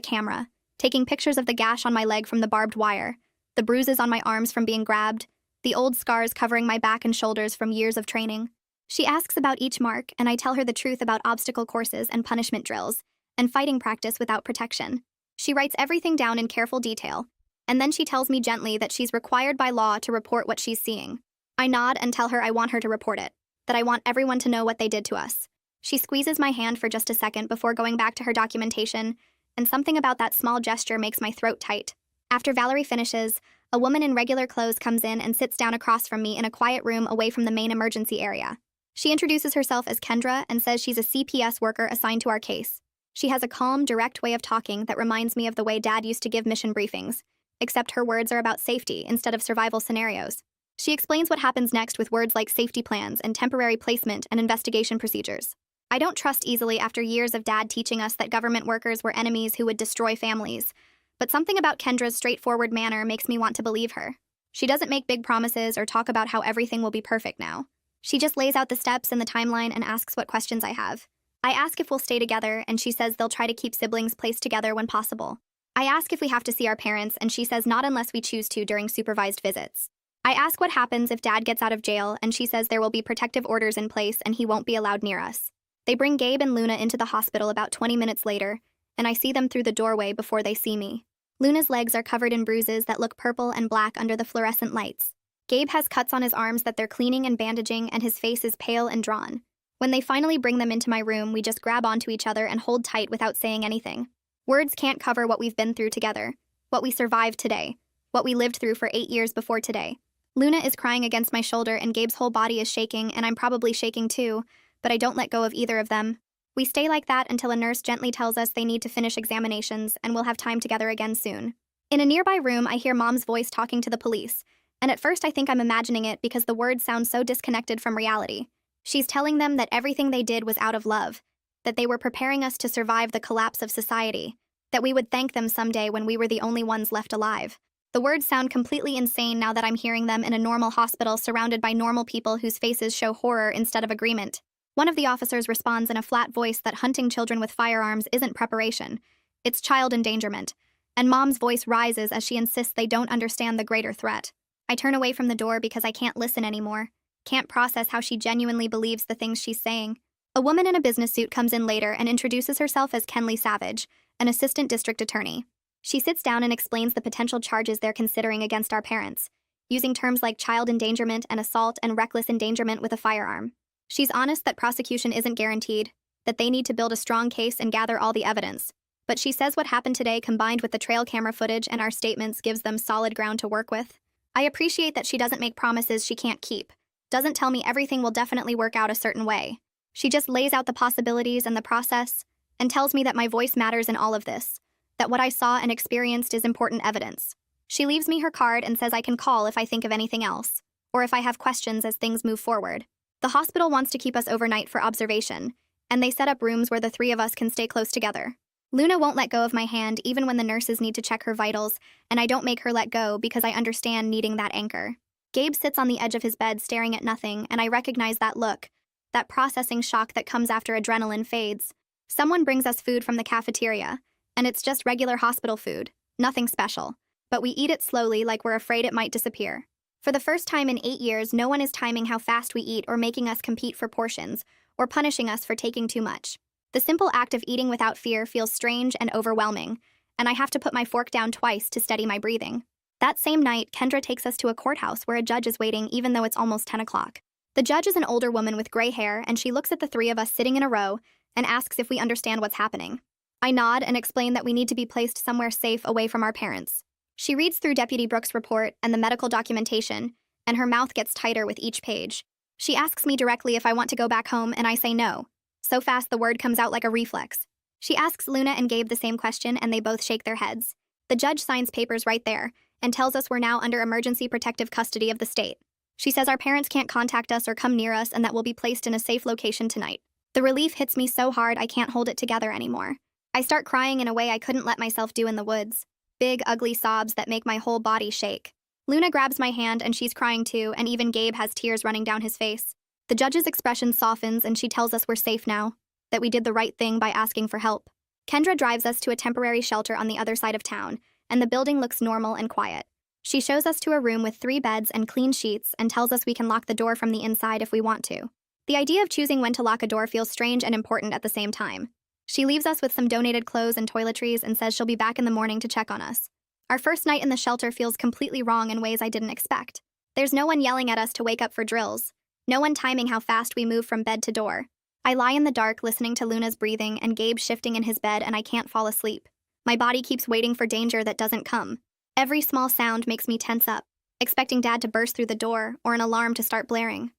camera, taking pictures of the gash on my leg from the barbed wire, the bruises on my arms from being grabbed, the old scars covering my back and shoulders from years of training. She asks about each mark, and I tell her the truth about obstacle courses and punishment drills, and fighting practice without protection. She writes everything down in careful detail, and then she tells me gently that she's required by law to report what she's seeing. I nod and tell her I want her to report it, that I want everyone to know what they did to us. She squeezes my hand for just a second before going back to her documentation, and something about that small gesture makes my throat tight. After Valerie finishes, a woman in regular clothes comes in and sits down across from me in a quiet room away from the main emergency area. She introduces herself as Kendra and says she's a CPS worker assigned to our case. She has a calm, direct way of talking that reminds me of the way Dad used to give mission briefings, except her words are about safety instead of survival scenarios. She explains what happens next with words like safety plans and temporary placement and investigation procedures. I don't trust easily after years of Dad teaching us that government workers were enemies who would destroy families, but something about Kendra's straightforward manner makes me want to believe her. She doesn't make big promises or talk about how everything will be perfect now. She just lays out the steps and the timeline and asks what questions I have. I ask if we'll stay together, and she says they'll try to keep siblings placed together when possible. I ask if we have to see our parents, and she says not unless we choose to during supervised visits. I ask what happens if Dad gets out of jail, and she says there will be protective orders in place and he won't be allowed near us. They bring Gabe and Luna into the hospital about 20 minutes later, and I see them through the doorway before they see me. Luna's legs are covered in bruises that look purple and black under the fluorescent lights. Gabe has cuts on his arms that they're cleaning and bandaging, and his face is pale and drawn. When they finally bring them into my room, we just grab onto each other and hold tight without saying anything. Words can't cover what we've been through together, what we survived today, what we lived through for 8 years before today. Luna is crying against my shoulder and Gabe's whole body is shaking, and I'm probably shaking too, but I don't let go of either of them. We stay like that until a nurse gently tells us they need to finish examinations and we'll have time together again soon. In a nearby room, I hear Mom's voice talking to the police, and at first I think I'm imagining it because the words sound so disconnected from reality. She's telling them that everything they did was out of love, that they were preparing us to survive the collapse of society, that we would thank them someday when we were the only ones left alive. The words sound completely insane now that I'm hearing them in a normal hospital surrounded by normal people whose faces show horror instead of agreement. One of the officers responds in a flat voice that hunting children with firearms isn't preparation, it's child endangerment, and Mom's voice rises as she insists they don't understand the greater threat. I turn away from the door because I can't listen anymore, can't process how she genuinely believes the things she's saying. A woman in a business suit comes in later and introduces herself as Kenley Savage, an assistant district attorney. She sits down and explains the potential charges they're considering against our parents, using terms like child endangerment and assault and reckless endangerment with a firearm. She's honest that prosecution isn't guaranteed, that they need to build a strong case and gather all the evidence. But she says what happened today combined with the trail camera footage and our statements gives them solid ground to work with. I appreciate that she doesn't make promises she can't keep, doesn't tell me everything will definitely work out a certain way. She just lays out the possibilities and the process, and tells me that my voice matters in all of this, that what I saw and experienced is important evidence. She leaves me her card and says I can call if I think of anything else, or if I have questions as things move forward. The hospital wants to keep us overnight for observation, and they set up rooms where the three of us can stay close together. Luna won't let go of my hand even when the nurses need to check her vitals, and I don't make her let go because I understand needing that anchor. Gabe sits on the edge of his bed staring at nothing, and I recognize that look, that processing shock that comes after adrenaline fades. Someone brings us food from the cafeteria, and it's just regular hospital food, nothing special, but we eat it slowly like we're afraid it might disappear. For the first time in 8 years, no one is timing how fast we eat or making us compete for portions, or punishing us for taking too much. The simple act of eating without fear feels strange and overwhelming, and I have to put my fork down twice to steady my breathing. That same night, Kendra takes us to a courthouse where a judge is waiting even though it's almost 10 o'clock. The judge is an older woman with gray hair, and she looks at the three of us sitting in a row and asks if we understand what's happening. I nod and explain that we need to be placed somewhere safe away from our parents. She reads through Deputy Brooks' report and the medical documentation, and her mouth gets tighter with each page. She asks me directly if I want to go back home, and I say no. So fast the word comes out like a reflex. She asks Luna and Gabe the same question, and they both shake their heads. The judge signs papers right there and tells us we're now under emergency protective custody of the state. She says our parents can't contact us or come near us and that we'll be placed in a safe location tonight. The relief hits me so hard I can't hold it together anymore. I start crying in a way I couldn't let myself do in the woods. Big, ugly sobs that make my whole body shake. Luna grabs my hand and she's crying too, and even Gabe has tears running down his face. The judge's expression softens and she tells us we're safe now, that we did the right thing by asking for help. Kendra drives us to a temporary shelter on the other side of town, and the building looks normal and quiet. She shows us to a room with 3 beds and clean sheets and tells us we can lock the door from the inside if we want to. The idea of choosing when to lock a door feels strange and important at the same time. She leaves us with some donated clothes and toiletries and says she'll be back in the morning to check on us. Our first night in the shelter feels completely wrong in ways I didn't expect. There's no one yelling at us to wake up for drills. No one timing how fast we move from bed to door. I lie in the dark listening to Luna's breathing and Gabe shifting in his bed, and I can't fall asleep. My body keeps waiting for danger that doesn't come. Every small sound makes me tense up, expecting Dad to burst through the door or an alarm to start blaring.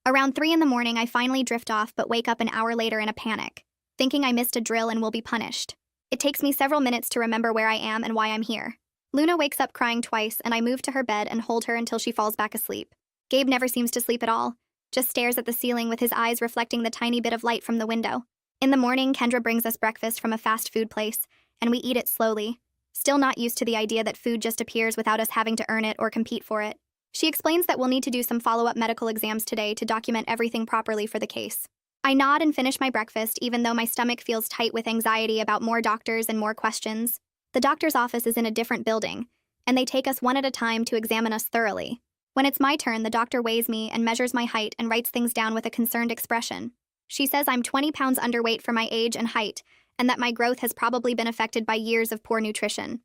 Around 3 in the morning, I finally drift off but wake up an hour later in a panic, thinking I missed a drill and will be punished. It takes me several minutes to remember where I am and why I'm here. Luna wakes up crying twice, and I move to her bed and hold her until she falls back asleep. Gabe never seems to sleep at all, just stares at the ceiling with his eyes reflecting the tiny bit of light from the window. In the morning, Kendra brings us breakfast from a fast food place, and we eat it slowly, still not used to the idea that food just appears without us having to earn it or compete for it. She explains that we'll need to do some follow-up medical exams today to document everything properly for the case. I nod and finish my breakfast, even though my stomach feels tight with anxiety about more doctors and more questions. The doctor's office is in a different building, and they take us one at a time to examine us thoroughly. When it's my turn, the doctor weighs me and measures my height and writes things down with a concerned expression. She says I'm 20 pounds underweight for my age and height, and that my growth has probably been affected by years of poor nutrition.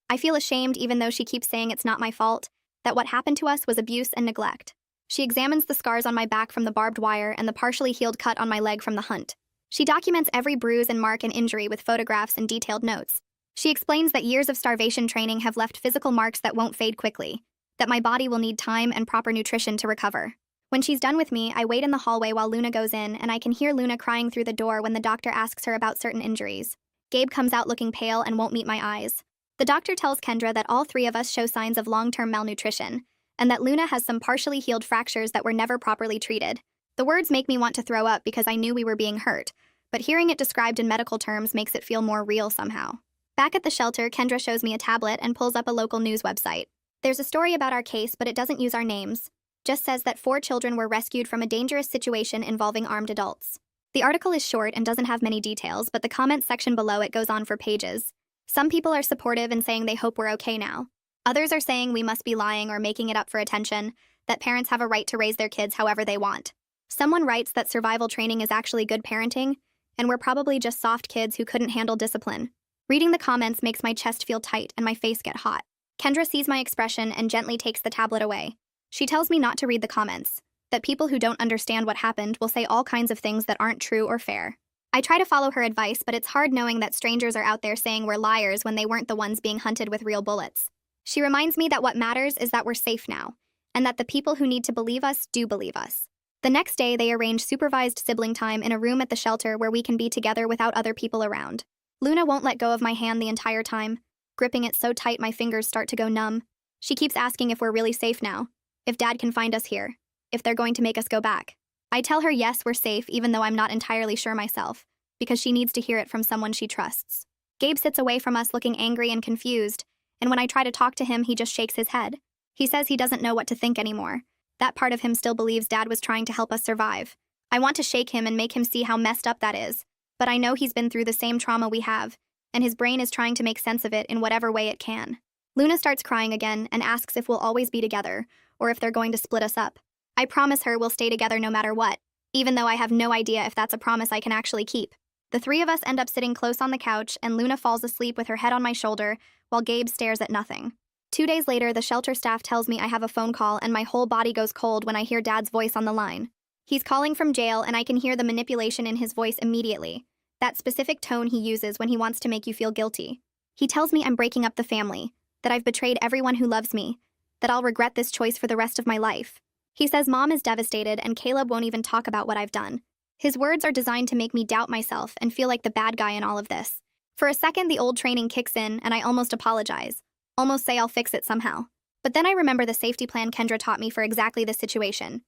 I feel ashamed, even though she keeps saying it's not my fault, that what happened to us was abuse and neglect. She examines the scars on my back from the barbed wire and the partially healed cut on my leg from the hunt. She documents every bruise and mark and injury with photographs and detailed notes. She explains that years of starvation training have left physical marks that won't fade quickly, that my body will need time and proper nutrition to recover. When she's done with me, I wait in the hallway while Luna goes in, and I can hear Luna crying through the door when the doctor asks her about certain injuries. Gabe comes out looking pale and won't meet my eyes. The doctor tells Kendra that all 3 of us show signs of long-term malnutrition, and that Luna has some partially healed fractures that were never properly treated. The words make me want to throw up because I knew we were being hurt, but hearing it described in medical terms makes it feel more real somehow. Back at the shelter, Kendra shows me a tablet and pulls up a local news website. There's a story about our case, but it doesn't use our names. Just says that 4 children were rescued from a dangerous situation involving armed adults. The article is short and doesn't have many details, but the comments section below it goes on for pages. Some people are supportive and saying they hope we're okay now. Others are saying we must be lying or making it up for attention, that parents have a right to raise their kids however they want. Someone writes that survival training is actually good parenting, and we're probably just soft kids who couldn't handle discipline. Reading the comments makes my chest feel tight and my face get hot. Kendra sees my expression and gently takes the tablet away. She tells me not to read the comments, that people who don't understand what happened will say all kinds of things that aren't true or fair. I try to follow her advice, but it's hard knowing that strangers are out there saying we're liars when they weren't the ones being hunted with real bullets. She reminds me that what matters is that we're safe now, and that the people who need to believe us do believe us. The next day, they arrange supervised sibling time in a room at the shelter where we can be together without other people around. Luna won't let go of my hand the entire time, gripping it so tight my fingers start to go numb. She keeps asking if we're really safe now, if Dad can find us here, if they're going to make us go back. I tell her yes, we're safe, even though I'm not entirely sure myself, because she needs to hear it from someone she trusts. Gabe sits away from us looking angry and confused, and when I try to talk to him, he just shakes his head. He says he doesn't know what to think anymore. That part of him still believes Dad was trying to help us survive. I want to shake him and make him see how messed up that is, but I know he's been through the same trauma we have, and his brain is trying to make sense of it in whatever way it can. Luna starts crying again and asks if we'll always be together, or if they're going to split us up. I promise her we'll stay together no matter what, even though I have no idea if that's a promise I can actually keep. The 3 of us end up sitting close on the couch, and Luna falls asleep with her head on my shoulder, while Gabe stares at nothing. 2 days later, the shelter staff tells me I have a phone call, and my whole body goes cold when I hear Dad's voice on the line. He's calling from jail, and I can hear the manipulation in his voice immediately. That specific tone he uses when he wants to make you feel guilty. He tells me I'm breaking up the family, that I've betrayed everyone who loves me, that I'll regret this choice for the rest of my life. He says Mom is devastated and Caleb won't even talk about what I've done. His words are designed to make me doubt myself and feel like the bad guy in all of this. For a second, the old training kicks in and I almost apologize, almost say I'll fix it somehow. But then I remember the safety plan Kendra taught me for exactly this situation.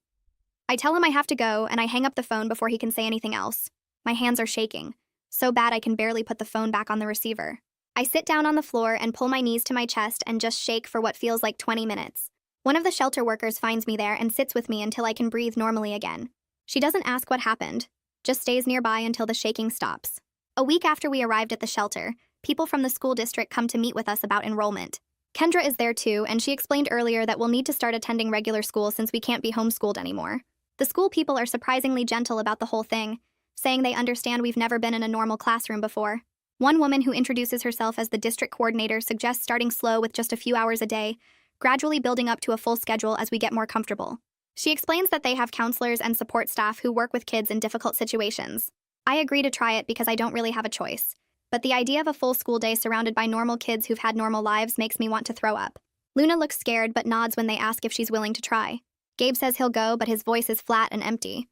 I tell him I have to go and I hang up the phone before he can say anything else. My hands are shaking, so bad I can barely put the phone back on the receiver. I sit down on the floor and pull my knees to my chest and just shake for what feels like 20 minutes. One of the shelter workers finds me there and sits with me until I can breathe normally again. She doesn't ask what happened, just stays nearby until the shaking stops. A week after we arrived at the shelter, people from the school district come to meet with us about enrollment. Kendra is there too, and she explained earlier that we'll need to start attending regular school since we can't be homeschooled anymore. The school people are surprisingly gentle about the whole thing, saying they understand we've never been in a normal classroom before. One woman who introduces herself as the district coordinator suggests starting slow with just a few hours a day, gradually building up to a full schedule as we get more comfortable. She explains that they have counselors and support staff who work with kids in difficult situations. I agree to try it because I don't really have a choice. But the idea of a full school day surrounded by normal kids who've had normal lives makes me want to throw up. Luna looks scared but nods when they ask if she's willing to try. Gabe says he'll go, but his voice is flat and empty.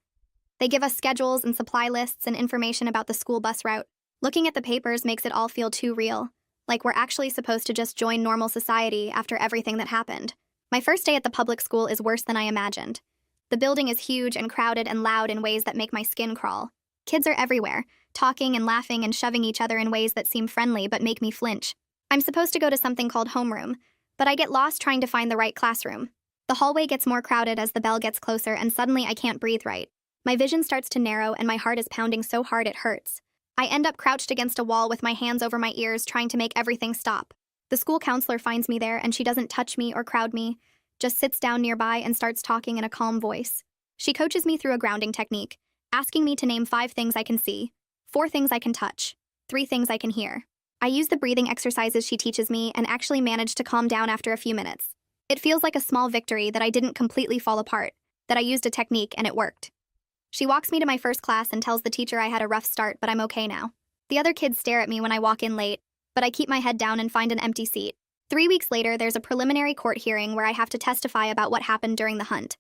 They give us schedules and supply lists and information about the school bus route. Looking at the papers makes it all feel too real, like we're actually supposed to just join normal society after everything that happened. My first day at the public school is worse than I imagined. The building is huge and crowded and loud in ways that make my skin crawl. Kids are everywhere, talking and laughing and shoving each other in ways that seem friendly but make me flinch. I'm supposed to go to something called homeroom, but I get lost trying to find the right classroom. The hallway gets more crowded as the bell gets closer, and suddenly I can't breathe right. My vision starts to narrow and my heart is pounding so hard it hurts. I end up crouched against a wall with my hands over my ears trying to make everything stop. The school counselor finds me there and she doesn't touch me or crowd me, just sits down nearby and starts talking in a calm voice. She coaches me through a grounding technique, asking me to name 5 things I can see, 4 things I can touch, 3 things I can hear. I use the breathing exercises she teaches me and actually manage to calm down after a few minutes. It feels like a small victory that I didn't completely fall apart, that I used a technique and it worked. She walks me to my first class and tells the teacher I had a rough start, but I'm okay now. The other kids stare at me when I walk in late, but I keep my head down and find an empty seat. 3 weeks later, there's a preliminary court hearing where I have to testify about what happened during the hunt.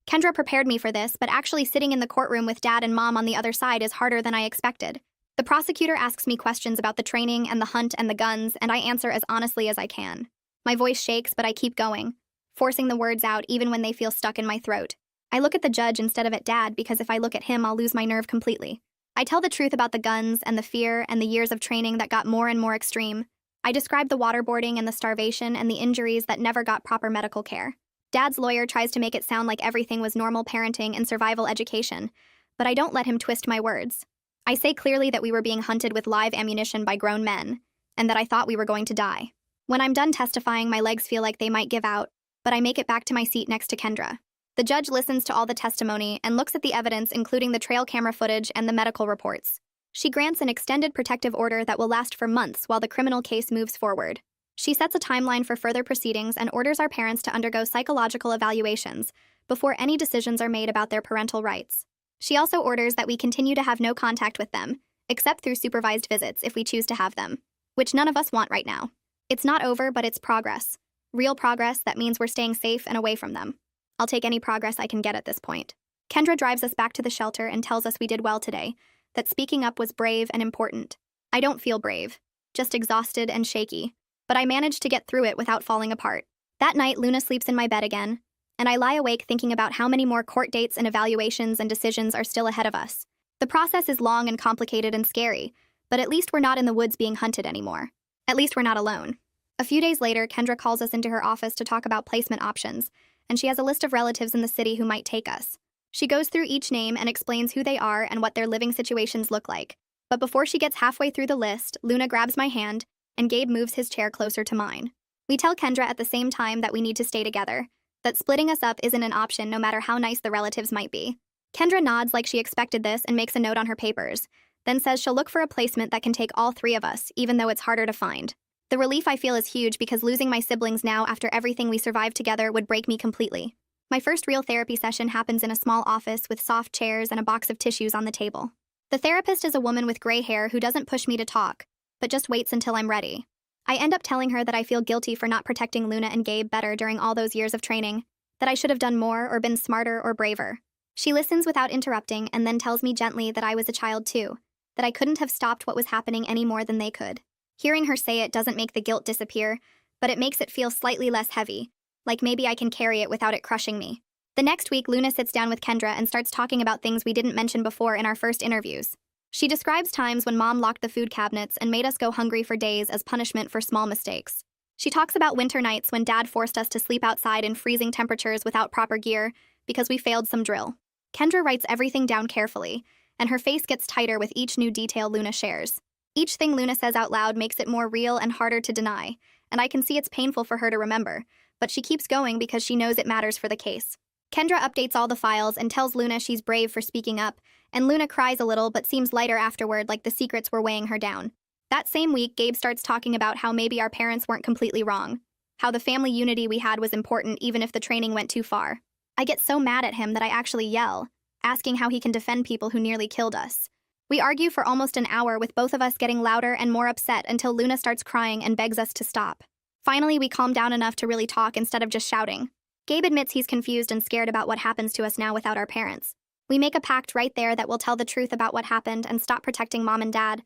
Kendra prepared me for this, but actually sitting in the courtroom with Dad and Mom on the other side is harder than I expected. The prosecutor asks me questions about the training and the hunt and the guns, and I answer as honestly as I can. My voice shakes, but I keep going, forcing the words out even when they feel stuck in my throat. I look at the judge instead of at Dad because if I look at him, I'll lose my nerve completely. I tell the truth about the guns and the fear and the years of training that got more and more extreme. I describe the waterboarding and the starvation and the injuries that never got proper medical care. Dad's lawyer tries to make it sound like everything was normal parenting and survival education, but I don't let him twist my words. I say clearly that we were being hunted with live ammunition by grown men, and that I thought we were going to die. When I'm done testifying, my legs feel like they might give out, but I make it back to my seat next to Kendra. The judge listens to all the testimony and looks at the evidence, including the trail camera footage and the medical reports. She grants an extended protective order that will last for months while the criminal case moves forward. She sets a timeline for further proceedings and orders our parents to undergo psychological evaluations before any decisions are made about their parental rights. She also orders that we continue to have no contact with them, except through supervised visits if we choose to have them, which none of us want right now. It's not over, but it's progress. Real progress that means we're staying safe and away from them. I'll take any progress I can get at this point. Kendra drives us back to the shelter and tells us we did well today, that speaking up was brave and important. I don't feel brave, just exhausted and shaky, but I managed to get through it without falling apart. That night, Luna sleeps in my bed again, and I lie awake thinking about how many more court dates and evaluations and decisions are still ahead of us. The process is long and complicated and scary, but at least we're not in the woods being hunted anymore. At least we're not alone. A few days later, Kendra calls us into her office to talk about placement options, and she has a list of relatives in the city who might take us. She goes through each name and explains who they are and what their living situations look like. But before she gets halfway through the list, Luna grabs my hand, and Gabe moves his chair closer to mine. We tell Kendra at the same time that we need to stay together, that splitting us up isn't an option no matter how nice the relatives might be. Kendra nods like she expected this and makes a note on her papers, then says she'll look for a placement that can take all 3 of us, even though it's harder to find. The relief I feel is huge because losing my siblings now after everything we survived together would break me completely. My first real therapy session happens in a small office with soft chairs and a box of tissues on the table. The therapist is a woman with gray hair who doesn't push me to talk, but just waits until I'm ready. I end up telling her that I feel guilty for not protecting Luna and Gabe better during all those years of training, that I should have done more or been smarter or braver. She listens without interrupting and then tells me gently that I was a child too, that I couldn't have stopped what was happening any more than they could. Hearing her say it doesn't make the guilt disappear, but it makes it feel slightly less heavy, like maybe I can carry it without it crushing me. The next week, Luna sits down with Kendra and starts talking about things we didn't mention before in our first interviews. She describes times when Mom locked the food cabinets and made us go hungry for days as punishment for small mistakes. She talks about winter nights when Dad forced us to sleep outside in freezing temperatures without proper gear because we failed some drill. Kendra writes everything down carefully, and her face gets tighter with each new detail Luna shares. Each thing Luna says out loud makes it more real and harder to deny, and I can see it's painful for her to remember, but she keeps going because she knows it matters for the case. Kendra updates all the files and tells Luna she's brave for speaking up, and Luna cries a little but seems lighter afterward, like the secrets were weighing her down. That same week, Gabe starts talking about how maybe our parents weren't completely wrong, how the family unity we had was important even if the training went too far. I get so mad at him that I actually yell, asking how he can defend people who nearly killed us. We argue for almost an hour, with both of us getting louder and more upset until Luna starts crying and begs us to stop. Finally, we calm down enough to really talk instead of just shouting. Gabe admits he's confused and scared about what happens to us now without our parents. We make a pact right there that we'll tell the truth about what happened and stop protecting Mom and Dad,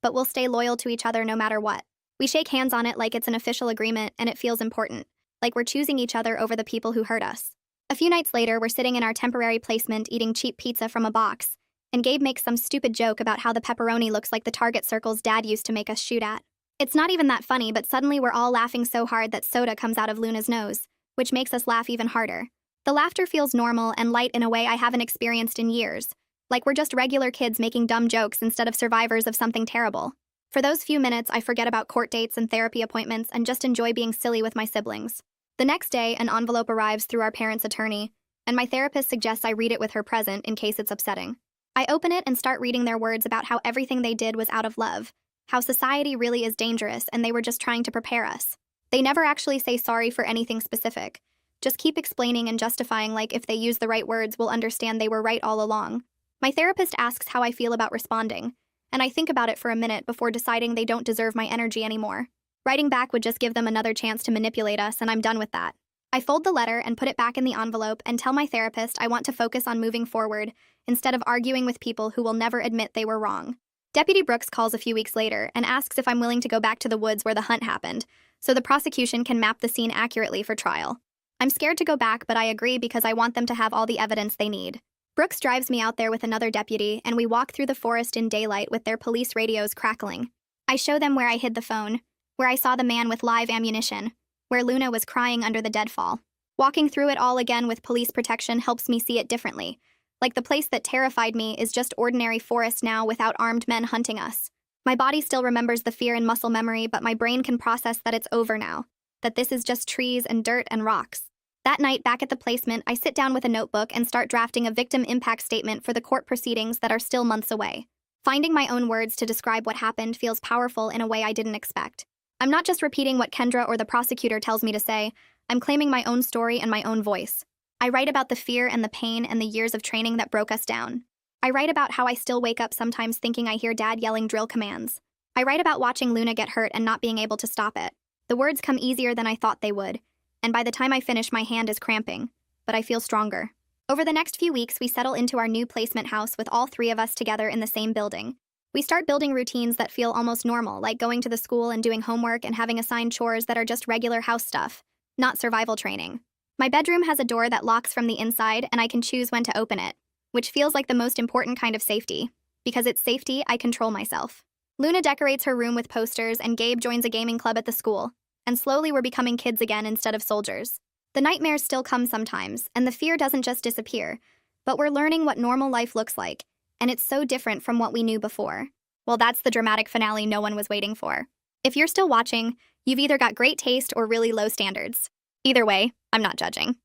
but we'll stay loyal to each other no matter what. We shake hands on it like it's an official agreement, and it feels important, like we're choosing each other over the people who hurt us. A few nights later, we're sitting in our temporary placement eating cheap pizza from a box, and Gabe makes some stupid joke about how the pepperoni looks like the target circles Dad used to make us shoot at. It's not even that funny, but suddenly we're all laughing so hard that soda comes out of Luna's nose, which makes us laugh even harder. The laughter feels normal and light in a way I haven't experienced in years, like we're just regular kids making dumb jokes instead of survivors of something terrible. For those few minutes, I forget about court dates and therapy appointments and just enjoy being silly with my siblings. The next day, an envelope arrives through our parents' attorney, and my therapist suggests I read it with her present in case it's upsetting. I open it and start reading their words about how everything they did was out of love, how society really is dangerous and they were just trying to prepare us. They never actually say sorry for anything specific, just keep explaining and justifying like if they use the right words, we'll understand they were right all along. My therapist asks how I feel about responding, and I think about it for a minute before deciding they don't deserve my energy anymore. Writing back would just give them another chance to manipulate us, and I'm done with that. I fold the letter and put it back in the envelope and tell my therapist I want to focus on moving forward instead of arguing with people who will never admit they were wrong. Deputy Brooks calls a few weeks later and asks if I'm willing to go back to the woods where the hunt happened, so the prosecution can map the scene accurately for trial. I'm scared to go back, but I agree because I want them to have all the evidence they need. Brooks drives me out there with another deputy, and we walk through the forest in daylight with their police radios crackling. I show them where I hid the phone, where I saw the man with live ammunition, where Luna was crying under the deadfall. Walking through it all again with police protection helps me see it differently. Like the place that terrified me is just ordinary forest now without armed men hunting us. My body still remembers the fear and muscle memory, but my brain can process that it's over now, that this is just trees and dirt and rocks. That night, back at the placement, I sit down with a notebook and start drafting a victim impact statement for the court proceedings that are still months away. Finding my own words to describe what happened feels powerful in a way I didn't expect. I'm not just repeating what Kendra or the prosecutor tells me to say, I'm claiming my own story and my own voice. I write about the fear and the pain and the years of training that broke us down. I write about how I still wake up sometimes thinking I hear Dad yelling drill commands. I write about watching Luna get hurt and not being able to stop it. The words come easier than I thought they would, and by the time I finish, my hand is cramping, but I feel stronger. Over the next few weeks, we settle into our new placement house with all three of us together in the same building. We start building routines that feel almost normal, like going to the school and doing homework and having assigned chores that are just regular house stuff, not survival training. My bedroom has a door that locks from the inside, and I can choose when to open it, which feels like the most important kind of safety. Because it's safety, I control myself. Luna decorates her room with posters, and Gabe joins a gaming club at the school, and slowly we're becoming kids again instead of soldiers. The nightmares still come sometimes, and the fear doesn't just disappear, but we're learning what normal life looks like, and it's so different from what we knew before. Well, that's the dramatic finale no one was waiting for. If you're still watching, you've either got great taste or really low standards. Either way, I'm not judging.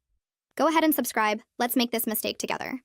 Go ahead and subscribe. Let's make this mistake together.